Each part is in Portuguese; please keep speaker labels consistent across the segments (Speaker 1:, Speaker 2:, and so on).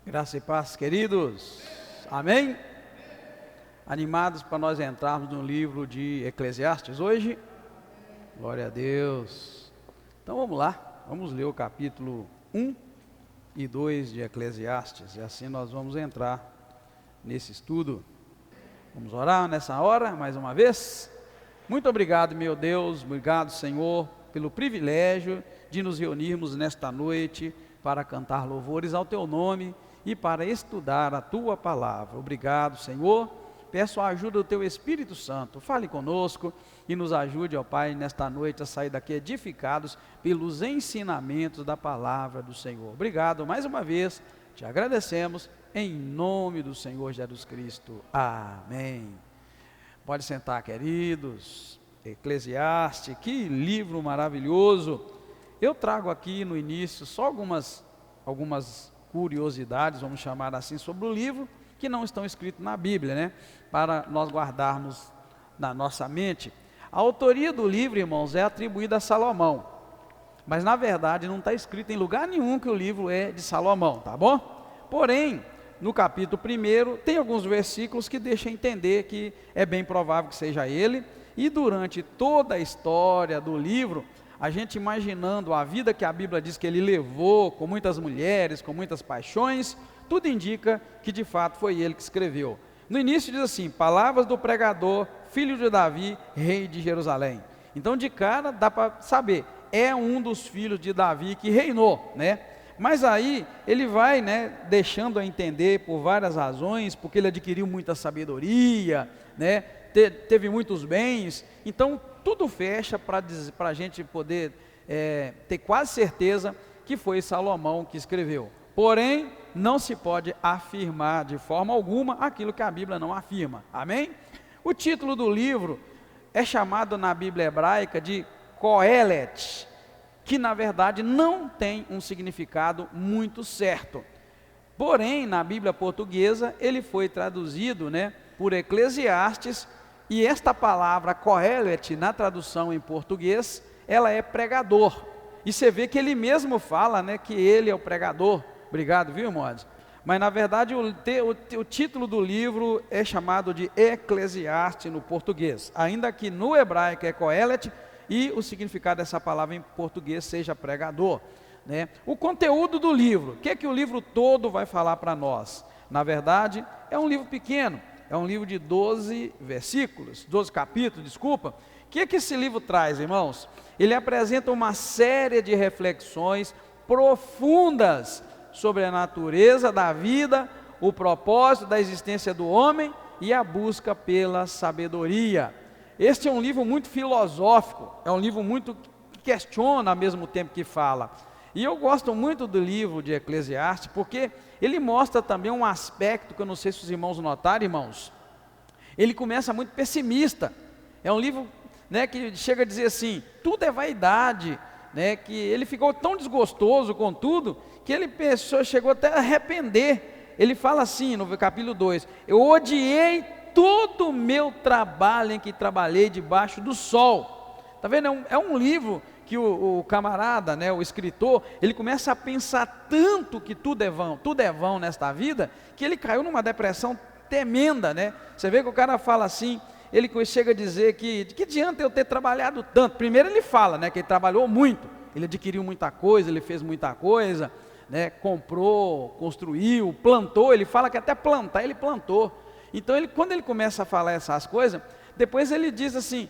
Speaker 1: Graça e paz, queridos. Amém? Animados para nós entrarmos no livro de Eclesiastes hoje? Glória a Deus. Então vamos lá, vamos ler o capítulo 1 e 2 de Eclesiastes, e assim nós vamos entrar nesse estudo. Vamos orar nessa hora, mais uma vez. Muito obrigado, meu Deus, obrigado, Senhor, pelo privilégio de nos reunirmos nesta noite para cantar louvores ao Teu nome e para estudar a Tua palavra. Obrigado, Senhor. Peço a ajuda do Teu Espírito Santo. Fale conosco e nos ajude, ó Pai, nesta noite a sair daqui edificados pelos ensinamentos da palavra do Senhor. Obrigado mais uma vez, te agradecemos em nome do Senhor Jesus Cristo. Amém. Pode sentar, queridos. Eclesiastes, que livro maravilhoso. Eu trago aqui no início só algumas curiosidades, vamos chamar assim, sobre o livro, que não estão escritas na Bíblia, né? Para nós guardarmos na nossa mente. A autoria do livro, irmãos, é atribuída a Salomão, mas na verdade não está escrito em lugar nenhum que o livro é de Salomão, tá bom? Porém, no capítulo 1, tem alguns versículos que deixam entender que é bem provável que seja ele, e durante toda a história do livro, a gente imaginando a vida que a Bíblia diz que ele levou, com muitas mulheres, com muitas paixões, tudo indica que de fato foi ele que escreveu. No início diz assim: palavras do pregador, filho de Davi, rei de Jerusalém. Então de cara dá para saber, é um dos filhos de Davi que reinou, né? Mas aí ele vai, né, deixando a entender por várias razões, porque ele adquiriu muita sabedoria, né? Teve muitos bens, então tudo fecha para a gente poder ter quase certeza que foi Salomão que escreveu. Porém, não se pode afirmar de forma alguma aquilo que a Bíblia não afirma. Amém? O título do livro é chamado na Bíblia hebraica de Coelet, que na verdade não tem um significado muito certo. Porém, na Bíblia portuguesa, ele foi traduzido, né, por Eclesiastes, e esta palavra Coelet, na tradução em português, ela é pregador. E você vê que ele mesmo fala, né, que ele é o pregador. Obrigado, viu, irmãos? Mas na verdade o título do livro é chamado de Eclesiastes no português, ainda que no hebraico é Coelet, e o significado dessa palavra em português seja pregador, né? O conteúdo do livro, o que é que o livro todo vai falar para nós? Na verdade, é um livro pequeno, é um livro de 12 capítulos, desculpa. O que é que esse livro traz, irmãos? Ele apresenta uma série de reflexões profundas sobre a natureza da vida, o propósito da existência do homem e a busca pela sabedoria. Este é um livro muito filosófico, é um livro muito que questiona ao mesmo tempo que fala. E eu gosto muito do livro de Eclesiastes, porque ele mostra também um aspecto que eu não sei se os irmãos notaram, irmãos. Ele começa muito pessimista. É um livro, né, que chega a dizer assim, tudo é vaidade, né, que ele ficou tão desgostoso com tudo, que ele pensou, chegou até a arrepender. Ele fala assim no capítulo 2, eu odiei todo o meu trabalho em que trabalhei debaixo do sol. Está vendo? É um livro que o camarada, né, o escritor, ele começa a pensar tanto que tudo é vão nesta vida, que ele caiu numa depressão tremenda, né? Você vê que o cara fala assim, ele chega a dizer que, de que adianta eu ter trabalhado tanto? Primeiro ele fala, né, que ele trabalhou muito, ele adquiriu muita coisa, ele fez muita coisa, né, comprou, construiu, plantou, ele fala que até plantar ele plantou. Então quando ele começa a falar essas coisas, depois ele diz assim,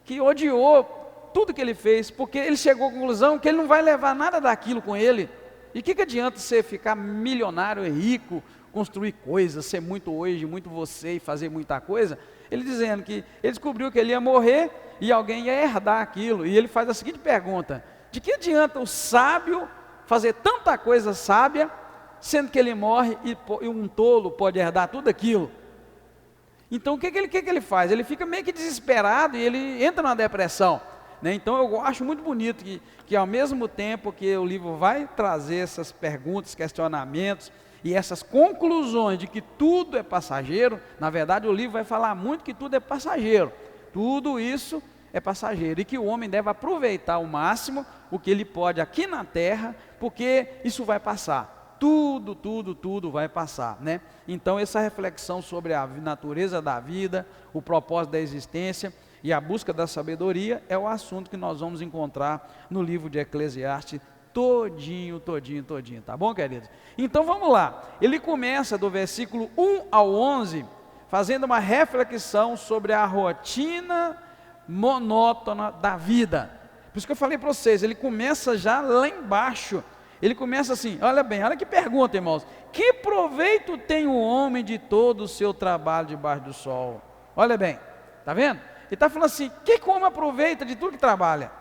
Speaker 1: que odiou tudo que ele fez, porque ele chegou à conclusão que ele não vai levar nada daquilo com ele. E o que adianta você ficar milionário e rico, construir coisas, ser muito hoje, muito você e fazer muita coisa? Ele dizendo que ele descobriu que ele ia morrer e alguém ia herdar aquilo. E ele faz a seguinte pergunta: de que adianta o sábio fazer tanta coisa sábia, sendo que ele morre e um tolo pode herdar tudo aquilo? Então o que ele faz? Ele fica meio que desesperado e ele entra numa depressão, né? Então eu acho muito bonito que ao mesmo tempo que o livro vai trazer essas perguntas, questionamentos e essas conclusões de que tudo é passageiro, na verdade o livro vai falar muito que tudo é passageiro, tudo isso é passageiro, e que o homem deve aproveitar ao máximo o que ele pode aqui na terra, porque isso vai passar. tudo vai passar, né? Então essa reflexão sobre a natureza da vida, o propósito da existência e a busca da sabedoria é o assunto que nós vamos encontrar no livro de Eclesiastes todinho, tá bom, queridos? Então vamos lá, ele começa do versículo 1 ao 11, fazendo uma reflexão sobre a rotina monótona da vida. Por isso que eu falei para vocês, ele começa já lá embaixo, ele começa assim, olha bem, olha que pergunta, irmãos, que proveito tem o homem de todo o seu trabalho debaixo do sol? Olha bem, está vendo? Ele está falando assim, que como aproveita de tudo que trabalha?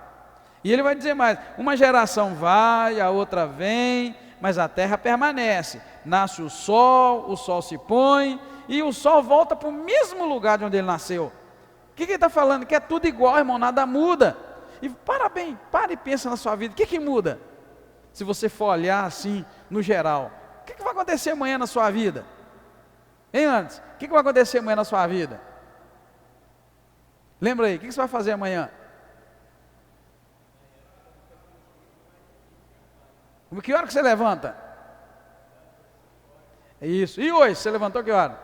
Speaker 1: E ele vai dizer mais, uma geração vai, a outra vem, mas a terra permanece, nasce o sol se põe, e o sol volta para o mesmo lugar de onde ele nasceu. O que ele está falando? Que é tudo igual, irmão, nada muda. E para e pensa na sua vida, o que muda? Se você for olhar assim, no geral, o que vai acontecer amanhã na sua vida? Hein, antes? O que vai acontecer amanhã na sua vida? Lembra aí, o que você vai fazer amanhã? Que hora que você levanta? É isso. E hoje, você levantou que hora?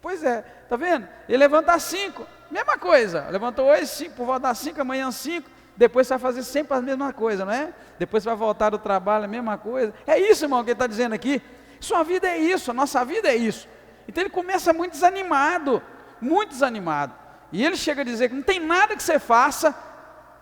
Speaker 1: Pois é, tá vendo? Ele levanta às 5, mesma coisa. Levantou hoje 5, por volta das 5, amanhã 5. Depois você vai fazer sempre a mesma coisa, não é? Depois você vai voltar do trabalho, a mesma coisa. É isso, irmão, que ele está dizendo aqui. Sua vida é isso, a nossa vida é isso. Então ele começa muito desanimado. E ele chega a dizer que não tem nada que você faça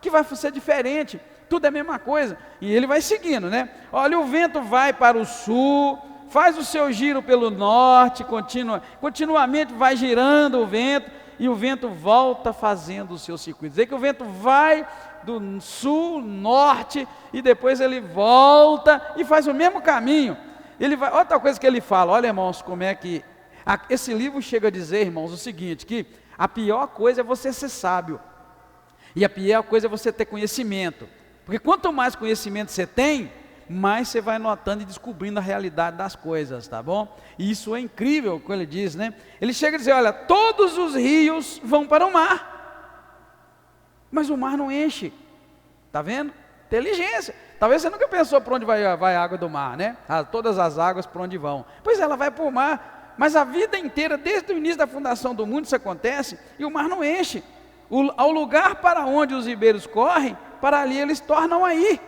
Speaker 1: que vai ser diferente. Tudo é a mesma coisa. E ele vai seguindo, né? Olha, o vento vai para o sul, faz o seu giro pelo norte, continuamente vai girando o vento, e o vento volta fazendo o seu circuito. Dizer que o vento vai do sul, norte, e depois ele volta e faz o mesmo caminho. Outra coisa que ele fala, olha, irmãos, como é que esse livro chega a dizer, irmãos, o seguinte, que a pior coisa é você ser sábio, e a pior coisa é você ter conhecimento, porque quanto mais conhecimento você tem, mais você vai notando e descobrindo a realidade das coisas, tá bom? E isso é incrível, como ele diz, né? Ele chega a dizer, olha, todos os rios vão para o mar, mas o mar não enche, tá vendo? Inteligência. Talvez você nunca pensou para onde vai a água do mar, né? Todas as águas para onde vão. Pois ela vai para o mar, mas a vida inteira, desde o início da fundação do mundo, isso acontece, e o mar não enche. Ao lugar para onde os ribeiros correm, para ali eles tornam a ir.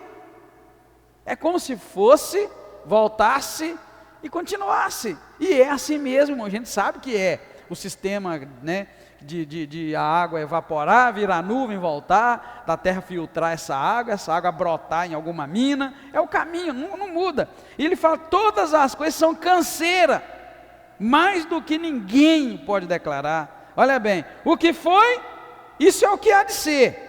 Speaker 1: É como se fosse, voltasse e continuasse. E é assim mesmo, irmão. A gente sabe que é o sistema, né, de a água evaporar, virar nuvem, voltar, da terra filtrar essa água brotar em alguma mina. É o caminho, não muda. E ele fala, todas as coisas são canseira, mais do que ninguém pode declarar. Olha bem, o que foi, isso é o que há de ser.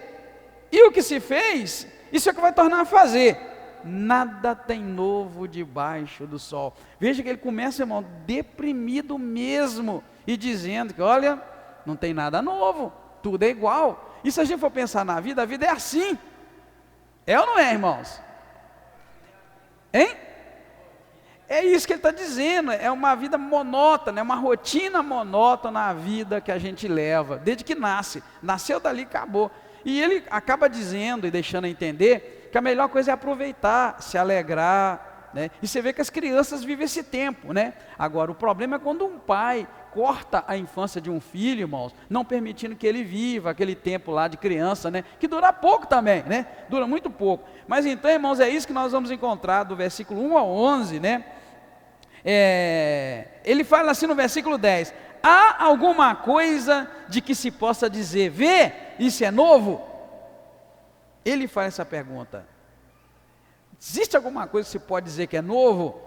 Speaker 1: E o que se fez, isso é o que vai tornar a fazer. Nada tem novo debaixo do sol. Veja que ele começa, irmão, deprimido mesmo, e dizendo que, olha, não tem nada novo, tudo é igual. E se a gente for pensar na vida, a vida é assim. É ou não é, irmãos? Hein? É isso que ele está dizendo, é uma vida monótona, é uma rotina monótona a vida que a gente leva, desde que nasceu dali, acabou. E ele acaba dizendo e deixando a entender que a melhor coisa é aproveitar, se alegrar, né? E você vê que as crianças vivem esse tempo, né? Agora, o problema é quando um pai corta a infância de um filho, irmãos, não permitindo que ele viva aquele tempo lá de criança, né? Que dura pouco também, né? Dura muito pouco. Mas então, irmãos, é isso que nós vamos encontrar do versículo 1 ao 11, né? Ele fala assim no versículo 10, há alguma coisa de que se possa dizer, vê, isso é novo? Ele faz essa pergunta, existe alguma coisa que se pode dizer que é novo?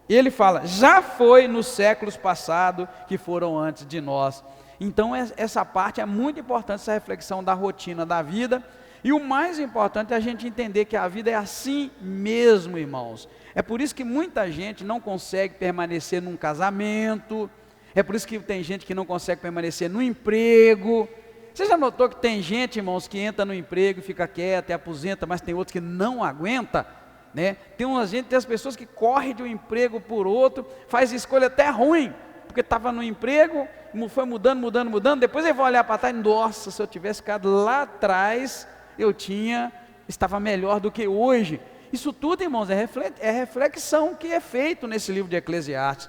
Speaker 1: E ele fala, já foi nos séculos passados que foram antes de nós. Então essa parte é muito importante, essa reflexão da rotina da vida. E o mais importante é a gente entender que a vida é assim mesmo, irmãos. É por isso que muita gente não consegue permanecer num casamento, é por isso que tem gente que não consegue permanecer no emprego. Você já notou que tem gente, irmãos, que entra no emprego e fica quieta e aposenta, mas tem outros que não aguenta, né? Tem as pessoas que correm de um emprego por outro, faz escolha até ruim, porque estava no emprego, foi mudando, depois ele vai olhar para trás, nossa, se eu tivesse ficado lá atrás, estava melhor do que hoje. Isso tudo, irmãos, é reflexão que é feito nesse livro de Eclesiastes.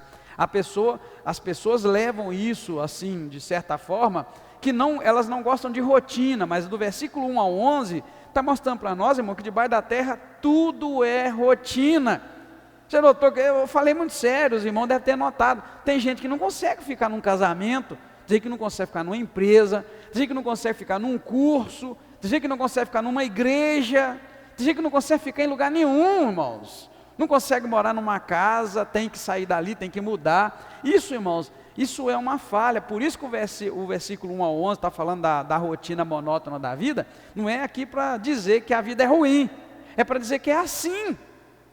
Speaker 1: As pessoas levam isso, assim, de certa forma, que elas não gostam de rotina, mas do versículo 1 ao 11, está mostrando para nós, irmão, que debaixo da terra tudo é rotina. Você notou que eu falei muito sério, os irmãos devem ter notado. Tem gente que não consegue ficar num casamento, tem gente que não consegue ficar numa empresa, tem gente que não consegue ficar num curso, tem gente que não consegue ficar numa igreja, tem gente que não consegue ficar em lugar nenhum, irmãos. Não consegue morar numa casa, tem que sair dali, tem que mudar. Isso, irmãos, isso é uma falha. Por isso que o versículo 1 ao 11 está falando da rotina monótona da vida. Não é aqui para dizer que a vida é ruim, é para dizer que é assim.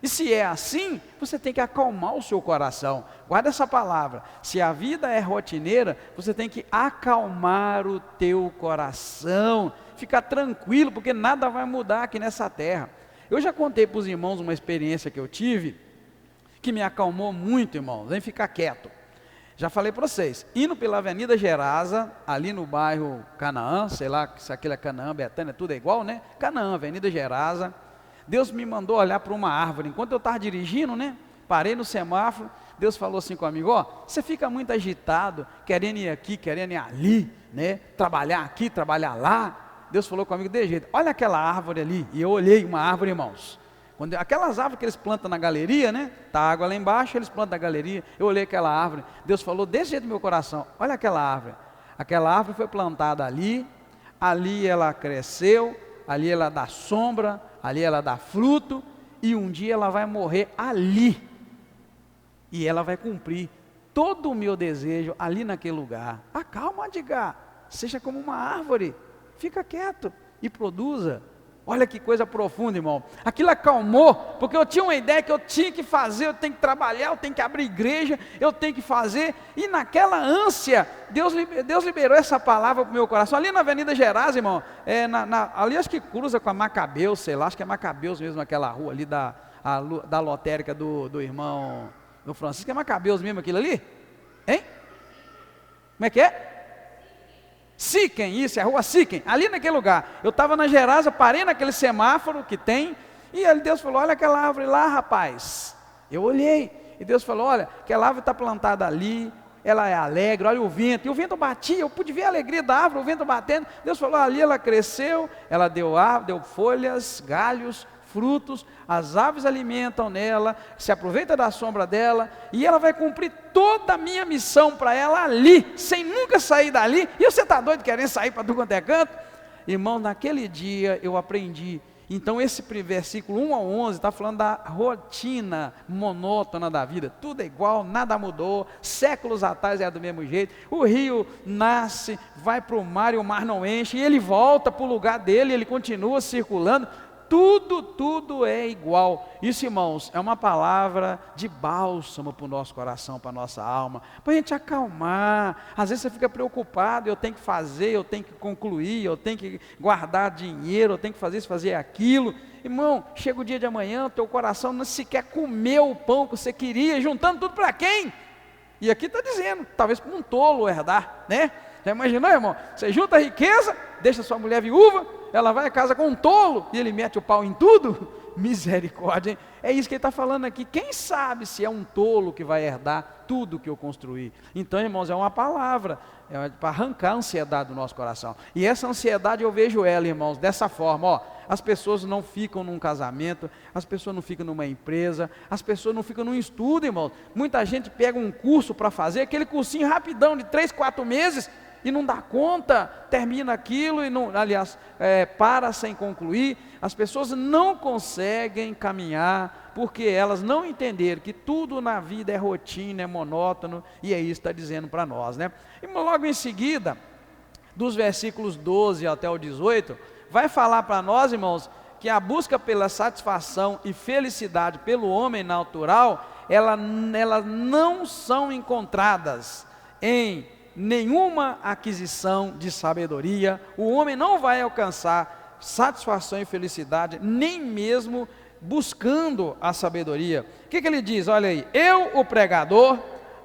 Speaker 1: E se é assim, você tem que acalmar o seu coração. Guarda essa palavra. Se a vida é rotineira, você tem que acalmar o teu coração. Ficar tranquilo, porque nada vai mudar aqui nessa terra. Eu já contei para os irmãos uma experiência que eu tive, que me acalmou muito, irmãos. Vem ficar quieto. Já falei para vocês, indo pela Avenida Gerasa, ali no bairro Canaã, sei lá se aquilo é Canaã, Betânia, tudo é igual, né? Canaã, Avenida Gerasa. Deus me mandou olhar para uma árvore. Enquanto eu estava dirigindo, né? Parei no semáforo. Deus falou assim comigo: ó, você fica muito agitado, querendo ir aqui, querendo ir ali, né? Trabalhar aqui, trabalhar lá. Deus falou comigo de jeito: olha aquela árvore ali. E eu olhei uma árvore, irmãos. Aquelas árvores que eles plantam na galeria, né? Tá água lá embaixo, eles plantam na galeria. Eu olhei aquela árvore. Deus falou desse jeito no meu coração: olha aquela árvore. Aquela árvore foi plantada ali. Ali ela cresceu. Ali ela dá sombra. Ali ela dá fruto, e um dia ela vai morrer ali, e ela vai cumprir todo o meu desejo ali naquele lugar. Acalma, diga, seja como uma árvore, fica quieto e produza. Olha que coisa profunda, irmão. Aquilo acalmou, porque eu tinha uma ideia que eu tinha que fazer, eu tenho que trabalhar, eu tenho que abrir igreja, eu tenho que fazer, e naquela ânsia, Deus liberou essa palavra para o meu coração, ali na Avenida Gerasa, irmão, ali acho que cruza com a Macabeus, sei lá, acho que é Macabeus mesmo, aquela rua ali da lotérica do irmão, do Francisco, é Macabeus mesmo aquilo ali? Hein? Como é que é? Siquem, isso, é a rua Siquem, ali naquele lugar. Eu estava na Gerasa, parei naquele semáforo que tem, e ali Deus falou: olha aquela árvore lá, rapaz. Eu olhei, e Deus falou: olha, aquela árvore está plantada ali, ela é alegre, olha o vento, e o vento batia, eu pude ver a alegria da árvore, o vento batendo. Deus falou: ali ela cresceu, ela deu folhas, galhos, frutos, as aves alimentam nela, se aproveita da sombra dela, e ela vai cumprir toda a minha missão para ela ali, sem nunca sair dali. E você está doido querendo sair para tudo quanto é canto? Irmão, naquele dia eu aprendi. Então esse versículo 1 ao 11 está falando da rotina monótona da vida. Tudo é igual, nada mudou, séculos atrás é do mesmo jeito. O rio nasce, vai para o mar e o mar não enche, e ele volta para o lugar dele, ele continua circulando. Tudo é igual. Isso, irmãos, é uma palavra de bálsamo para o nosso coração, para a nossa alma, para a gente acalmar. Às vezes você fica preocupado: eu tenho que fazer, eu tenho que concluir, eu tenho que guardar dinheiro, eu tenho que fazer isso, fazer aquilo. Irmão, chega o dia de amanhã, o teu coração não sequer comeu o pão que você queria, juntando tudo para quem? E aqui está dizendo, talvez para um tolo herdar, né? Já imaginou, irmão? Você junta a riqueza, deixa sua mulher viúva, ela vai a casa com um tolo, e ele mete o pau em tudo? Misericórdia, hein? É isso que ele está falando aqui. Quem sabe se é um tolo que vai herdar tudo que eu construí? Então, irmãos, é uma palavra, é para arrancar a ansiedade do nosso coração. E essa ansiedade eu vejo ela, irmãos, dessa forma, ó. As pessoas não ficam num casamento, as pessoas não ficam numa empresa, as pessoas não ficam num estudo, irmãos. Muita gente pega um curso para fazer, aquele cursinho rapidão de 3, 4 meses, e não dá conta, termina aquilo, e não, aliás, para sem concluir. As pessoas não conseguem caminhar, porque elas não entenderam que tudo na vida é rotina, é monótono, e é isso que está dizendo para nós, né? E logo em seguida, dos versículos 12 até o 18, vai falar para nós, irmãos, que a busca pela satisfação e felicidade pelo homem natural, elas não são encontradas em nenhuma aquisição de sabedoria. O homem não vai alcançar satisfação e felicidade, nem mesmo buscando a sabedoria. O que ele diz? Olha aí, eu, o pregador,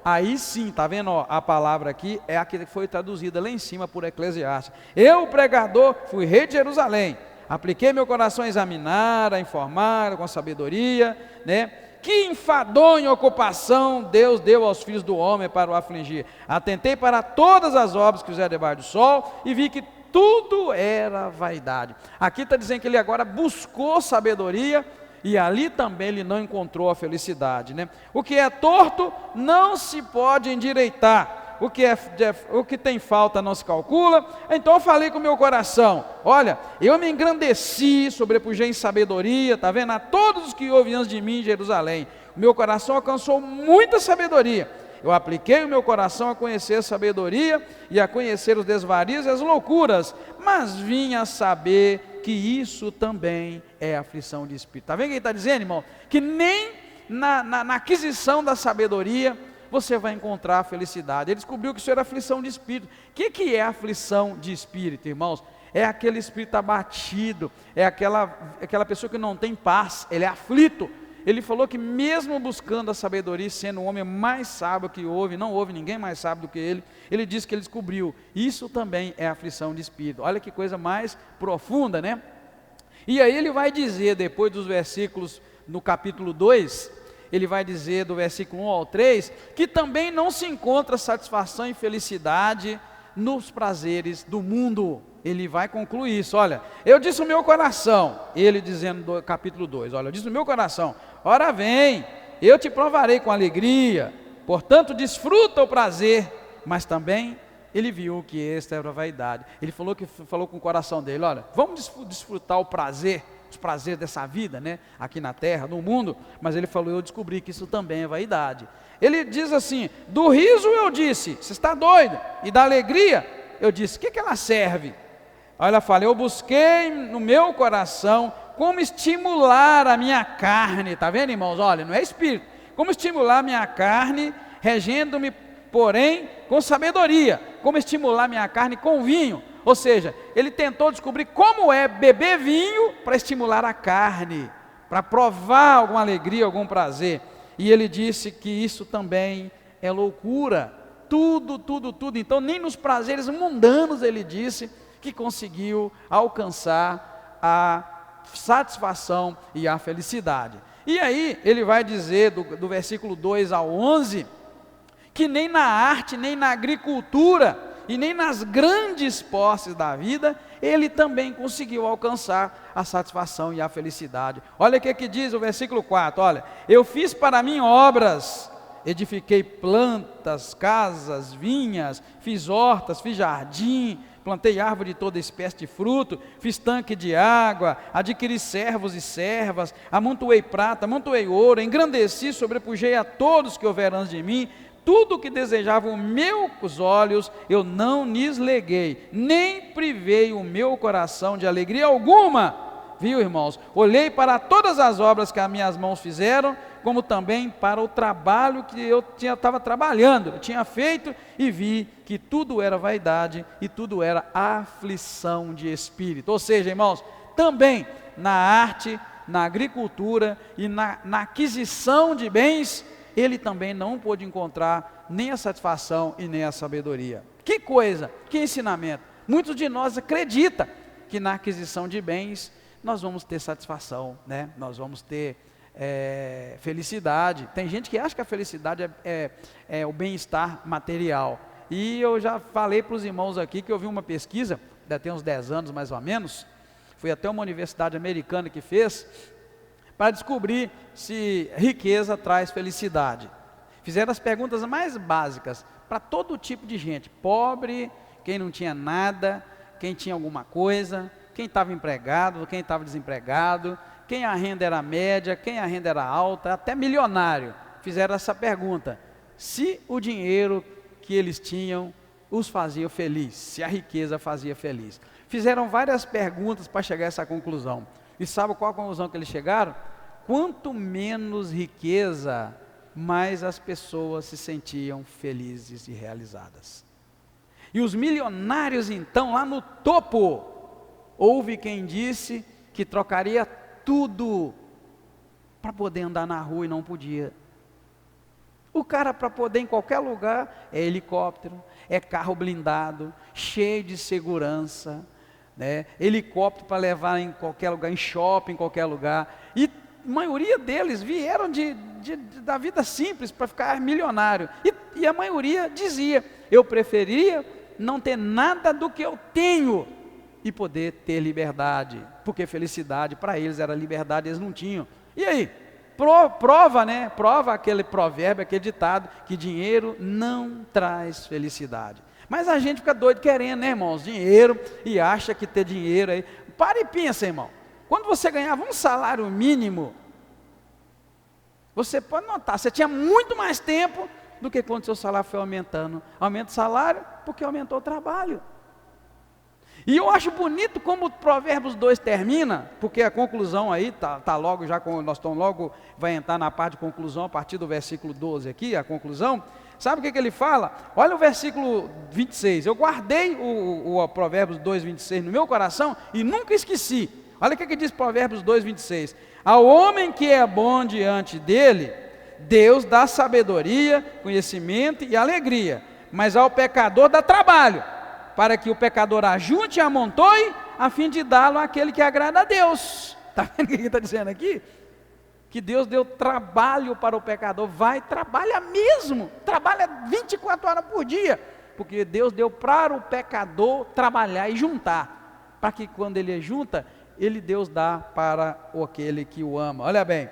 Speaker 1: aí sim, está vendo, ó, a palavra aqui é a que foi traduzida lá em cima por Eclesiastes. Eu, o pregador, fui rei de Jerusalém. Apliquei meu coração a examinar, a informar com sabedoria, né? Que enfadonha em ocupação Deus deu aos filhos do homem para o afligir. Atentei para todas as obras que fizeram debaixo do sol e vi que tudo era vaidade. Aqui está dizendo que ele agora buscou sabedoria e ali também ele não encontrou a felicidade, né? O que é torto não se pode endireitar. O que tem falta não se calcula. Então eu falei com o meu coração: olha, eu me engrandeci, sobrepujei em sabedoria, está vendo? A todos os que ouvem antes de mim em Jerusalém, o meu coração alcançou muita sabedoria. Eu apliquei o meu coração a conhecer a sabedoria e a conhecer os desvarios e as loucuras, mas vim a saber que isso também é aflição de espírito. Está vendo o que ele está dizendo, irmão? Que nem na aquisição da sabedoria você vai encontrar a felicidade. Ele descobriu que isso era aflição de espírito. O que é aflição de espírito, irmãos? É aquele espírito abatido, é aquela pessoa que não tem paz, ele é aflito. Ele falou que mesmo buscando a sabedoria, sendo o homem mais sábio que houve, não houve ninguém mais sábio do que ele disse que ele descobriu, isso também é aflição de espírito. Olha que coisa mais profunda, né? E aí ele vai dizer, depois dos versículos, no capítulo 2, ele vai dizer do versículo 1 ao 3, que também não se encontra satisfação e felicidade nos prazeres do mundo. Ele vai concluir isso: olha, eu disse o meu coração, ele dizendo do capítulo 2, olha, eu disse o meu coração, ora vem, eu te provarei com alegria, portanto desfruta o prazer, mas também ele viu que esta era a vaidade. Ele falou com o coração dele: olha, vamos desfrutar o prazer, os prazeres dessa vida, né, aqui na terra, no mundo, mas ele falou: eu descobri que isso também é vaidade. Ele diz assim: do riso eu disse, você está doido, e da alegria eu disse, o que ela serve? Olha, fala, eu busquei no meu coração como estimular a minha carne, está vendo, irmãos? Olha, não é espírito, como estimular a minha carne, regendo-me, porém, com sabedoria, como estimular minha carne com vinho. Ou seja, ele tentou descobrir como é beber vinho para estimular a carne, para provar alguma alegria, algum prazer. E ele disse que isso também é loucura. Tudo. Então, nem nos prazeres mundanos, ele disse, que conseguiu alcançar a satisfação e a felicidade. E aí, ele vai dizer, do versículo 2 ao 11, que nem na arte, nem na agricultura, e nem nas grandes posses da vida, ele também conseguiu alcançar a satisfação e a felicidade. Olha o que diz o versículo 4, olha, eu fiz para mim obras, edifiquei plantas, casas, vinhas, fiz hortas, fiz jardim, plantei árvore de toda espécie de fruto, fiz tanque de água, adquiri servos e servas, amontoei prata, amontoei ouro, engrandeci, sobrepujei a todos que houveram antes de mim. Tudo o que desejavam meus olhos, eu não lhes neguei, nem privei o meu coração de alegria alguma. Viu, irmãos? Olhei para todas as obras que as minhas mãos fizeram, como também para o trabalho que eu estava trabalhando, eu tinha feito, e vi que tudo era vaidade e tudo era aflição de espírito. Ou seja, irmãos, também na arte, na agricultura e na aquisição de bens, ele também não pôde encontrar nem a satisfação e nem a sabedoria. Que coisa, que ensinamento. Muitos de nós acreditam que na aquisição de bens nós vamos ter satisfação, né? Nós vamos ter felicidade. Tem gente que acha que a felicidade é o bem-estar material. E eu já falei para os irmãos aqui que eu vi uma pesquisa, deve ter uns 10 anos mais ou menos, foi até uma universidade americana que fez, para descobrir se riqueza traz felicidade. Fizeram as perguntas mais básicas para todo tipo de gente: pobre, quem não tinha nada, quem tinha alguma coisa, quem estava empregado, quem estava desempregado, quem a renda era média, quem a renda era alta, até milionário. Fizeram essa pergunta: se o dinheiro que eles tinham os fazia feliz, se a riqueza fazia feliz. Fizeram várias perguntas para chegar a essa conclusão. E sabe qual a conclusão que eles chegaram? Quanto menos riqueza, mais as pessoas se sentiam felizes e realizadas. E os milionários, então, lá no topo, houve quem disse que trocaria tudo para poder andar na rua e não podia. O cara, para poder ir em qualquer lugar, é helicóptero, é carro blindado, cheio de segurança, né? Helicóptero para levar em qualquer lugar, em shopping, em qualquer lugar. E a maioria deles vieram da vida simples para ficar milionário. E a maioria dizia: eu preferia não ter nada do que eu tenho e poder ter liberdade, porque felicidade para eles era liberdade, eles não tinham. E aí? Prova, né? Prova aquele provérbio, aquele ditado, que dinheiro não traz felicidade. Mas a gente fica doido querendo, né, irmãos? Dinheiro, e acha que ter dinheiro aí. Para e pensa, irmão. Quando você ganhava um salário mínimo, você pode notar, você tinha muito mais tempo do que quando seu salário foi aumentando. Aumenta o salário porque aumentou o trabalho. E eu acho bonito como o Provérbios 2 termina, porque a conclusão aí, tá logo já, nós estamos logo, vai entrar na parte de conclusão, a partir do versículo 12 aqui, a conclusão. Sabe o que ele fala? Olha o versículo 26, eu guardei o Provérbios 2, 26 no meu coração e nunca esqueci. Olha o que diz Provérbios 2, 26. Ao homem que é bom diante dele, Deus dá sabedoria, conhecimento e alegria, mas ao pecador dá trabalho, para que o pecador ajunte e amontoe, a fim de dá-lo àquele que agrada a Deus. Está vendo o que ele está dizendo aqui? Que Deus deu trabalho para o pecador. Trabalha mesmo, trabalha 24 horas por dia, porque Deus deu para o pecador trabalhar e juntar, para que quando ele junta, Deus dá para aquele que o ama. Olha bem,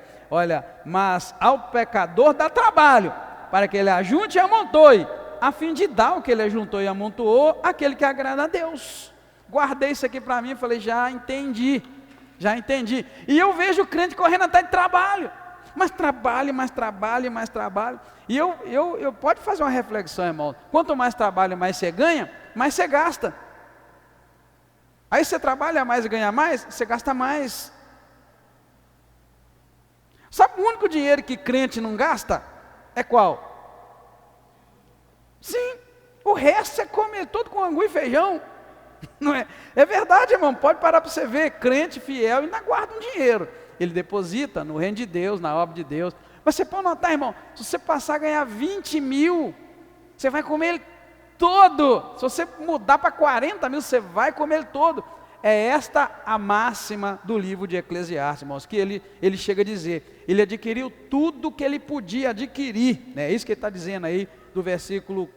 Speaker 1: mas ao pecador dá trabalho, para que ele ajunte e amontoe, a fim de dar o que ele ajuntou e amontoou, aquele que agrada a Deus. Guardei isso aqui para mim e falei: já entendi. E eu vejo o crente correndo atrás de trabalho, mais trabalho. E eu pode fazer uma reflexão, irmão. Quanto mais trabalho, mais você ganha, mais você gasta. Aí você trabalha mais e ganha mais, você gasta mais. Sabe o único dinheiro que crente não gasta? É qual? Sim, o resto você come tudo com angu e feijão. Não é? É verdade, irmão, pode parar para você ver. Crente fiel ainda guarda um dinheiro, ele deposita no reino de Deus, na obra de Deus. Mas você pode notar, irmão, se você passar a ganhar 20 mil, você vai comer ele todo. Se você mudar para 40 mil, você vai comer ele todo. É esta a máxima do livro de Eclesiastes, irmãos, que ele chega a dizer: ele adquiriu tudo que ele podia adquirir, né? É isso que ele está dizendo aí do versículo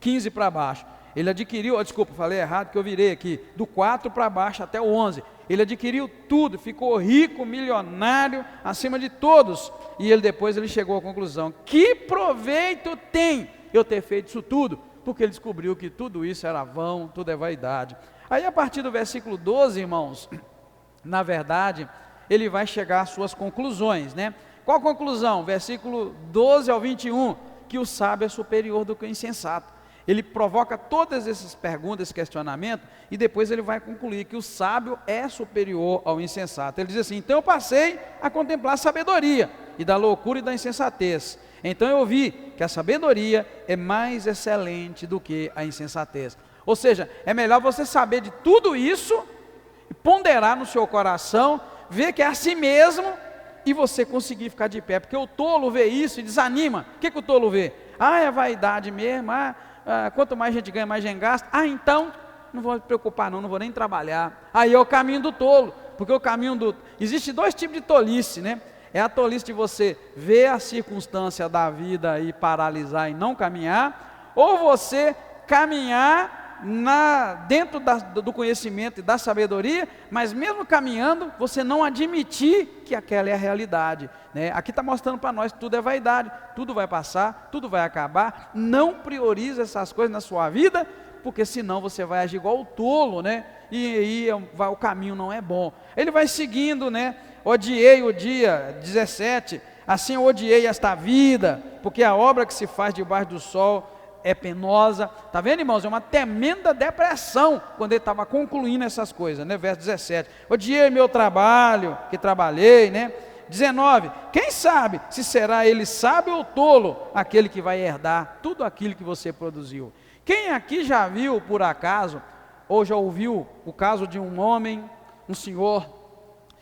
Speaker 1: 15 para baixo. Ele adquiriu, desculpa, falei errado que eu virei aqui, do 4 para baixo até o 11, ele adquiriu tudo, ficou rico, milionário, acima de todos, e depois ele chegou à conclusão: que proveito tem eu ter feito isso tudo? Porque ele descobriu que tudo isso era vão, tudo é vaidade. Aí a partir do versículo 12, irmãos, na verdade, ele vai chegar às suas conclusões, né? Qual a conclusão? Versículo 12 ao 21, que o sábio é superior do que o insensato. Ele provoca todas essas perguntas, esse questionamento, e depois ele vai concluir que o sábio é superior ao insensato. Ele diz assim: então eu passei a contemplar a sabedoria, e da loucura e da insensatez. Então eu vi que a sabedoria é mais excelente do que a insensatez. Ou seja, é melhor você saber de tudo isso, ponderar no seu coração, ver que é assim mesmo, e você conseguir ficar de pé. Porque o tolo vê isso e desanima. O que o tolo vê? É vaidade mesmo, quanto mais gente ganha, mais gente gasta. Então, não vou me preocupar não vou nem trabalhar. Aí é o caminho do tolo, porque existe dois tipos de tolice, né? É a tolice de você ver a circunstância da vida e paralisar e não caminhar, ou você caminhar dentro do conhecimento e da sabedoria, mas mesmo caminhando, você não admitir que aquela é a realidade, né? Aqui está mostrando para nós que tudo é vaidade, tudo vai passar, tudo vai acabar. Não priorize essas coisas na sua vida, porque senão você vai agir igual o tolo, né? E o caminho não é bom. Ele vai seguindo, né? Odiei o dia 17, assim eu odiei esta vida, porque a obra que se faz debaixo do sol é penosa. Está vendo, irmãos? É uma tremenda depressão quando ele estava concluindo essas coisas, né? Verso 17, odiei meu trabalho, que trabalhei, né? 19, quem sabe se será ele sábio ou tolo, aquele que vai herdar tudo aquilo que você produziu. Quem aqui já viu, por acaso, ou já ouviu o caso de um homem, um senhor,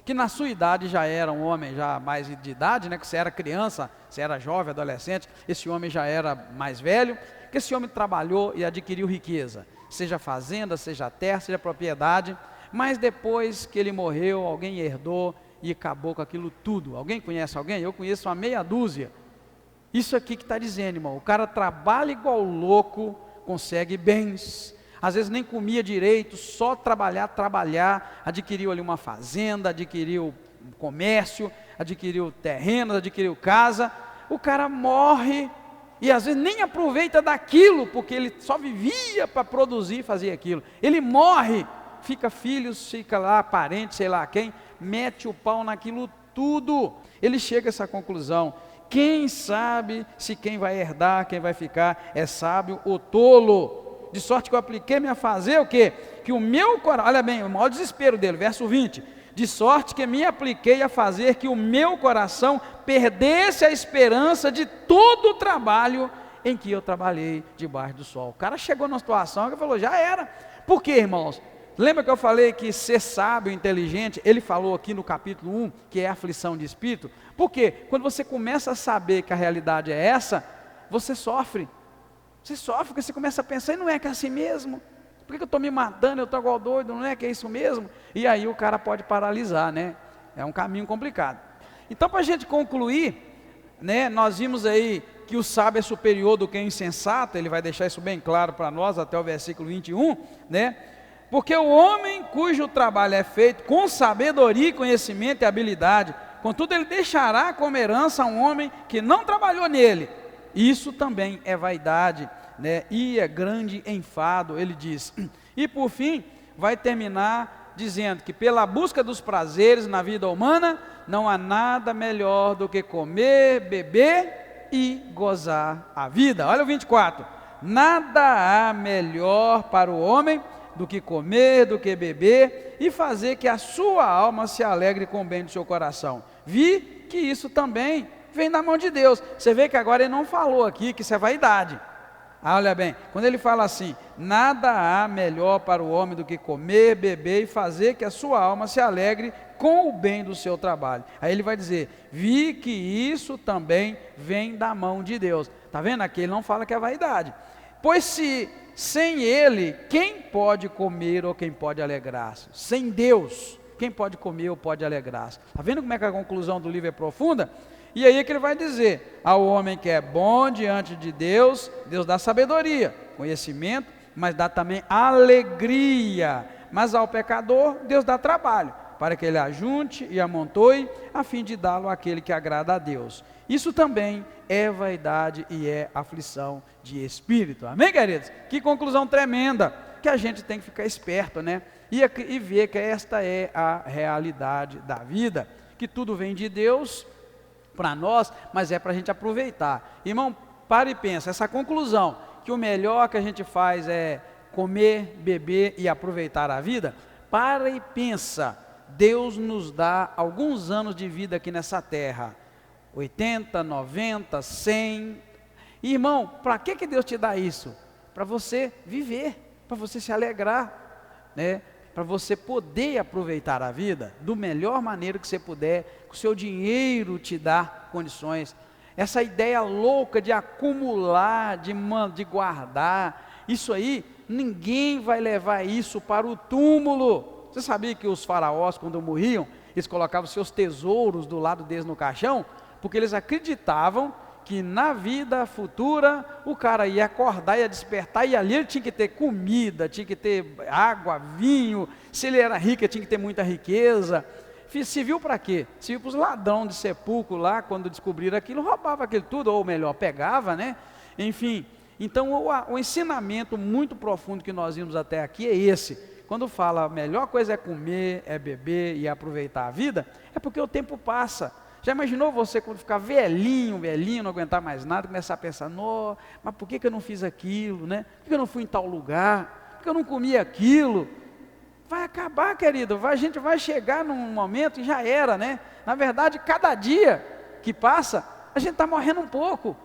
Speaker 1: que na sua idade já era um homem já mais de idade, né? Que você era criança, você era jovem, adolescente, esse homem já era mais velho, que esse homem trabalhou e adquiriu riqueza. seja fazenda, seja terra, seja propriedade, mas depois que ele morreu, alguém herdou e acabou com aquilo tudo. Alguém conhece alguém? Eu conheço uma meia dúzia. Isso aqui que está dizendo, irmão, o cara trabalha igual louco, consegue bens, às vezes nem comia direito, só trabalhar, adquiriu ali uma fazenda, adquiriu comércio, adquiriu terrenos, adquiriu casa, o cara morre e às vezes nem aproveita daquilo, porque ele só vivia para produzir e fazer aquilo. Ele morre, fica filhos, fica lá parente, sei lá quem, mete o pau naquilo tudo. Ele chega a essa conclusão: quem sabe se quem vai herdar, quem vai ficar é sábio ou tolo? De sorte que eu apliquei-me a fazer o quê? Que o meu coração, olha bem, o maior desespero dele, verso 20, de sorte que me apliquei a fazer que o meu coração perdesse a esperança de todo o trabalho em que eu trabalhei debaixo do sol. O cara chegou numa situação que falou, já era. Por quê, irmãos? Lembra que eu falei que ser sábio, inteligente, ele falou aqui no capítulo 1, que é a aflição de espírito? Por quê? Quando você começa a saber que a realidade é essa, você sofre. Você sofre porque você começa a pensar, e não é que é assim mesmo? Por que eu estou me matando, eu estou igual doido, não é que é isso mesmo? E aí o cara pode paralisar, né? É um caminho complicado. Então, para a gente concluir, né, nós vimos aí que o sábio é superior do que o insensato, ele vai deixar isso bem claro para nós, até o versículo 21, né? Porque o homem cujo trabalho é feito com sabedoria, conhecimento e habilidade, contudo ele deixará como herança um homem que não trabalhou nele. Isso também é vaidade, né? E é grande enfado, ele diz. E por fim, vai terminar dizendo que pela busca dos prazeres na vida humana, não há nada melhor do que comer, beber e gozar a vida. Olha o 24. Nada há melhor para o homem do que comer, do que beber e fazer que a sua alma se alegre com o bem do seu coração. Vi que isso também vem da mão de Deus. Você vê que agora ele não falou aqui que isso é vaidade. Olha bem, quando ele fala assim, nada há melhor para o homem do que comer, beber e fazer que a sua alma se alegre com o bem do seu trabalho. Aí ele vai dizer, vi que isso também vem da mão de Deus. Está vendo? Aqui ele não fala que é vaidade. Pois se sem ele, quem pode comer ou quem pode alegrar-se? Sem Deus, quem pode comer ou pode alegrar-se? Está vendo como é que a conclusão do livro é profunda? E aí é que ele vai dizer, ao homem que é bom diante de Deus, Deus dá sabedoria, conhecimento, mas dá também alegria. Mas ao pecador, Deus dá trabalho, para que ele ajunte e amontoe, a fim de dá-lo àquele que agrada a Deus. Isso também é vaidade e é aflição de espírito. Amém, queridos? Que conclusão tremenda, que a gente tem que ficar esperto, né? E ver que esta é a realidade da vida, que tudo vem de Deus para nós, mas é para a gente aproveitar. Irmão, para e pensa, essa conclusão, que o melhor que a gente faz é comer, beber e aproveitar a vida, para e pensa, Deus nos dá alguns anos de vida aqui nessa terra, 80, 90, 100, e, irmão, para que Deus te dá isso? Para você viver, para você se alegrar, né? Para você poder aproveitar a vida do melhor maneira que você puder, que o seu dinheiro te dá condições. Essa ideia louca de acumular, de guardar, isso aí, ninguém vai levar isso para o túmulo. Você sabia que os faraós, quando morriam, eles colocavam seus tesouros do lado deles no caixão? Porque eles acreditavam que na vida futura o cara ia acordar, ia despertar, e ali ele tinha que ter comida, tinha que ter água, vinho, se ele era rico, tinha que ter muita riqueza. Serviu para quê? Serviu para os ladrões de sepulcro lá, quando descobriram aquilo, roubava aquilo tudo, ou melhor, pegava, né? Enfim, então o ensinamento muito profundo que nós vimos até aqui é esse. Quando fala a melhor coisa é comer, é beber e aproveitar a vida, é porque o tempo passa. Já imaginou você quando ficar velhinho, não aguentar mais nada, começar a pensar, mas por que eu não fiz aquilo, né? Por que eu não fui em tal lugar? Por que eu não comi aquilo? Vai acabar, querido, a gente vai chegar num momento e já era, né? Na verdade, cada dia que passa, a gente está morrendo um pouco.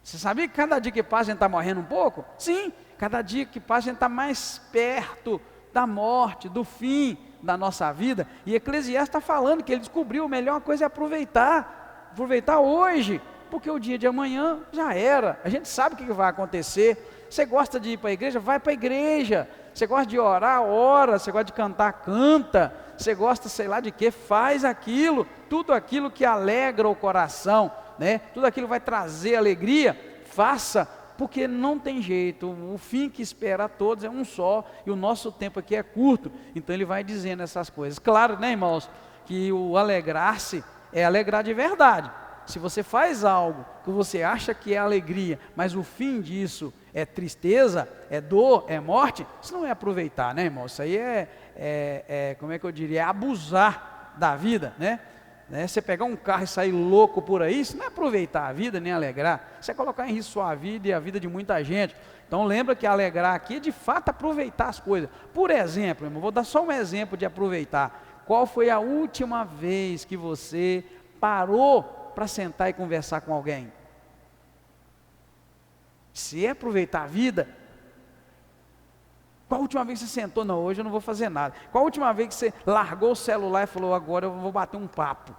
Speaker 1: Você sabia que cada dia que passa a gente está morrendo um pouco? Sim, cada dia que passa a gente está mais perto da morte, do fim da nossa vida. E Eclesiastes está falando que ele descobriu a melhor coisa é aproveitar hoje, porque o dia de amanhã já era. A gente sabe o que vai acontecer, Você gosta de ir para a igreja? Vai para a igreja. Você gosta de orar? Ora. Você gosta de cantar? Canta. Você gosta, sei lá de quê? Faz aquilo. Tudo aquilo que alegra o coração, né? Tudo aquilo vai trazer alegria, faça, porque não tem jeito. O fim que espera a todos é um só, e o nosso tempo aqui é curto. Então ele vai dizendo essas coisas. Claro, né, irmãos, que o alegrar-se é alegrar de verdade. Se você faz algo que você acha que é alegria, mas o fim disso é tristeza, é dor, é morte, isso não é aproveitar, né, irmão? Isso aí como é que eu diria? É abusar da vida, né? Você pegar um carro e sair louco por aí, isso não é aproveitar a vida, nem alegrar. Isso é colocar em risco sua vida e a vida de muita gente. Então lembra que alegrar aqui é de fato aproveitar as coisas. Por exemplo, irmão, vou dar só um exemplo de aproveitar. Qual foi a última vez que você parou para sentar e conversar com alguém? Se é aproveitar a vida, qual a última vez que você sentou? Não, hoje eu não vou fazer nada. Qual a última vez que você largou o celular e falou, agora eu vou bater um papo?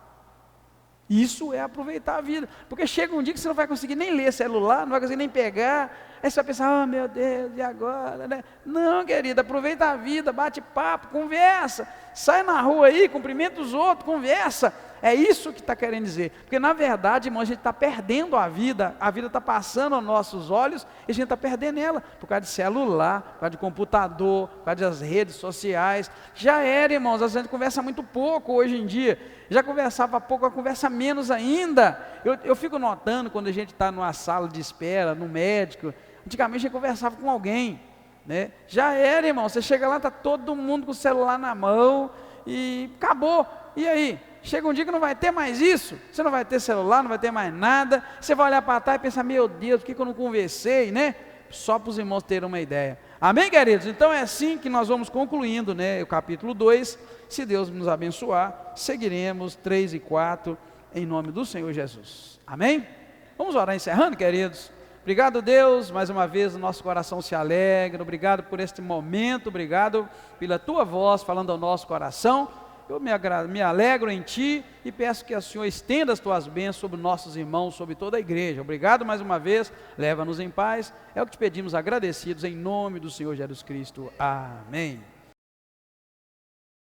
Speaker 1: Isso é aproveitar a vida, porque chega um dia que você não vai conseguir nem ler celular, não vai conseguir nem pegar, aí você vai pensar, meu Deus, e agora, né? Não, querida, aproveita a vida, bate papo, conversa, sai na rua aí, cumprimenta os outros, conversa. É isso que está querendo dizer, porque na verdade, irmão, a gente está perdendo a vida está passando aos nossos olhos, e a gente está perdendo ela, por causa de celular, por causa de computador, por causa das redes sociais. Já era, irmãos, a gente conversa muito pouco hoje em dia, já conversava pouco, conversa menos ainda. Eu fico notando quando a gente está numa sala de espera, no médico, antigamente a gente conversava com alguém, né? Já era, irmão, você chega lá, está todo mundo com o celular na mão, e acabou, e aí? Chega um dia que não vai ter mais isso, você não vai ter celular, não vai ter mais nada, você vai olhar para trás e pensar, meu Deus, por que eu não conversei, né? Só para os irmãos terem uma ideia. Amém, queridos? Então é assim que nós vamos concluindo, né, o capítulo 2, se Deus nos abençoar, seguiremos 3 e 4, em nome do Senhor Jesus. Amém? Vamos orar encerrando, queridos. Obrigado, Deus, mais uma vez o nosso coração se alegra, obrigado por este momento, obrigado pela tua voz falando ao nosso coração. Eu me alegro em Ti e peço que o Senhor estenda as Tuas bênçãos sobre nossos irmãos, sobre toda a igreja. Obrigado mais uma vez, leva-nos em paz. É o que te pedimos agradecidos em nome do Senhor Jesus Cristo. Amém.